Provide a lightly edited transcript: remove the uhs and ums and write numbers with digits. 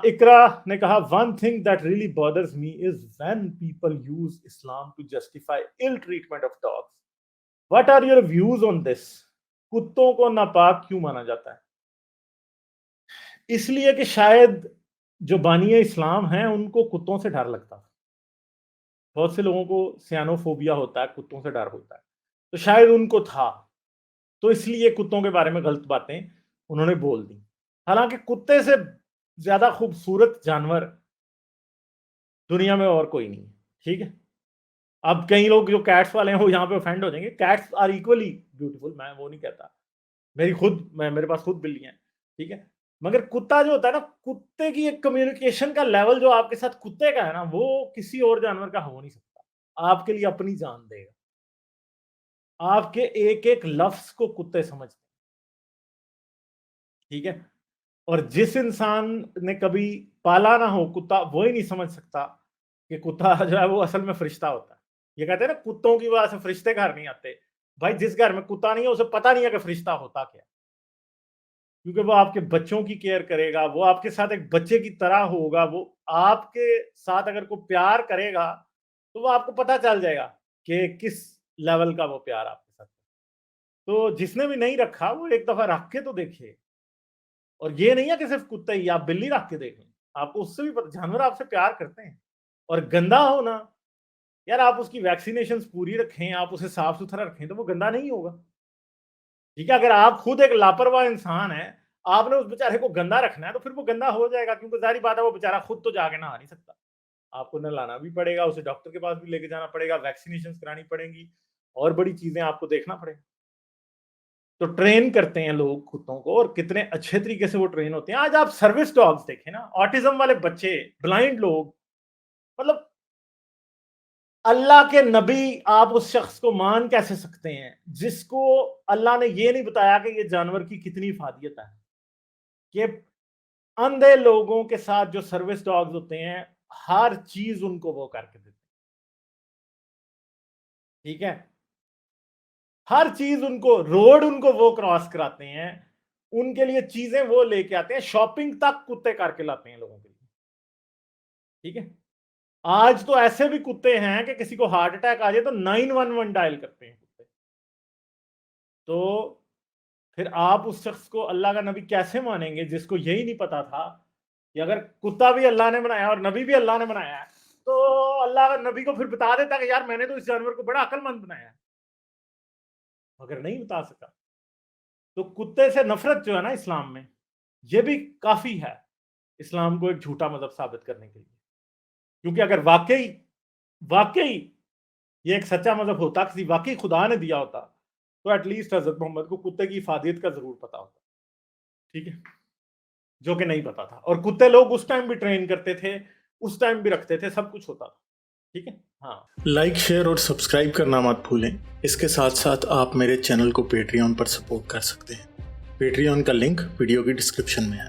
इकरा ने कहा, one thing that really bothers me is when people use Islam to justify ill treatment of dogs. What are your views on this? कुत्तों को नापाक क्यों माना जाता है? इसलिए कि शायद जो बानिए इस्लाम हैं उनको कुत्तों से डर लगता है। बहुत से लोगों को सियानोफोबिया होता है, कुत्तों से डर होता है, तो शायद उनको था, तो इसलिए कुत्तों के बारे में गलत बातें उन्होंने बोल दी। हालांकि कुत्ते से ज्यादा खूबसूरत जानवर दुनिया में और कोई नहीं है, ठीक है। अब कई लोग जो कैट्स वाले हैं वो यहाँ पे ऑफेंड हो जाएंगे। कैट्स आर इक्वली ब्यूटीफुल, मैं वो नहीं कहता। मेरे पास खुद बिल्ली है, ठीक है। मगर कुत्ता जो होता है ना, कुत्ते की एक कम्युनिकेशन का लेवल जो आपके साथ कुत्ते का है ना, वो किसी और जानवर का हो नहीं सकता। आपके लिए अपनी जान देगा। आपके एक एक लफ्ज को कुत्ते समझते हैं, ठीक है। और जिस इंसान ने कभी पाला ना हो कुत्ता, वो ही नहीं समझ सकता कि कुत्ता जो है वो असल में फरिश्ता होता है। ये कहते हैं ना, कुत्तों की वजह से फरिश्ते घर नहीं आते। भाई, जिस घर में कुत्ता नहीं है उसे पता नहीं है कि फरिश्ता होता क्या, क्योंकि वो आपके बच्चों की केयर करेगा, वो आपके साथ एक बच्चे की तरह होगा। वो आपके साथ अगर कोई प्यार करेगा तो वो आपको पता चल जाएगा कि किस लेवल का वो प्यार आपके साथ है। तो जिसने भी नहीं रखा वो एक दफा रख के तो देखे। और ये नहीं है कि सिर्फ कुत्ता ही, आप बिल्ली रख के देख लें, आपको उससे भी पता, जानवर आपसे प्यार करते हैं। और गंदा हो ना यार, आप उसकी वैक्सीनेशन पूरी रखें, आप उसे साफ सुथरा रखें, तो वो गंदा नहीं होगा, ठीक है। अगर आप खुद एक लापरवाह इंसान है, आपने उस बेचारे को गंदा रखना है, तो फिर वो गंदा हो जाएगा, क्योंकि जाहिर बात है वो बेचारा खुद तो जाके नहा नहीं सकता। आपको नहलाना भी पड़ेगा, उसे डॉक्टर के पास भी लेके जाना पड़ेगा, वैक्सीनेशन करानी पड़ेंगी, और बड़ी चीजें आपको देखना पड़ेगा। तो ट्रेन करते हैं लोग कुत्तों को, और कितने अच्छे तरीके से वो ट्रेन होते हैं। आज आप सर्विस डॉग्स देखें ना, ऑटिज्म वाले बच्चे, ब्लाइंड लोग, मतलब अल्लाह के नबी, आप उस शख्स को मान कैसे सकते हैं जिसको अल्लाह ने ये नहीं बताया कि ये जानवर की कितनी इफादियत है। कि अंधे लोगों के साथ जो सर्विस डॉग्स होते हैं, हर चीज उनको वो करके देते हैं, ठीक है। हर चीज उनको, रोड उनको वो क्रॉस कराते हैं, उनके लिए चीजें वो लेके आते हैं, शॉपिंग तक कुत्ते करके लाते हैं लोगों के लिए, ठीक है। आज तो ऐसे भी कुत्ते हैं कि किसी को हार्ट अटैक आ जाए तो 911 डायल करते हैं कुत्ते। तो फिर आप उस शख्स को अल्लाह का नबी कैसे मानेंगे जिसको यही नहीं पता था कि अगर कुत्ता भी अल्लाह ने बनाया और नबी भी अल्लाह ने बनाया है, तो अल्लाह का नबी को फिर बता देता कि यार मैंने तो इस जानवर को बड़ा अक्लमंद बनाया है, मगर नहीं बता सका। तो कुत्ते से नफरत जो है ना इस्लाम में, ये भी काफी है इस्लाम को एक झूठा मजहब साबित करने के लिए। क्योंकि अगर वाकई वाकई ये एक सच्चा मजहब होता, किसी वाकई खुदा ने दिया होता, तो एटलीस्ट हजरत मोहम्मद को कुत्ते की इफादियत का जरूर पता होता, ठीक है, जो कि नहीं पता था। और कुत्ते लोग उस टाइम भी ट्रेन करते थे, उस टाइम भी रखते थे, सब कुछ होता था, ठीक है। हाँ, लाइक, शेयर और सब्सक्राइब करना मत भूलें। इसके साथ साथ आप मेरे चैनल को पेट्रियन पर सपोर्ट कर सकते हैं। पेट्रियन का लिंक वीडियो की डिस्क्रिप्शन में है।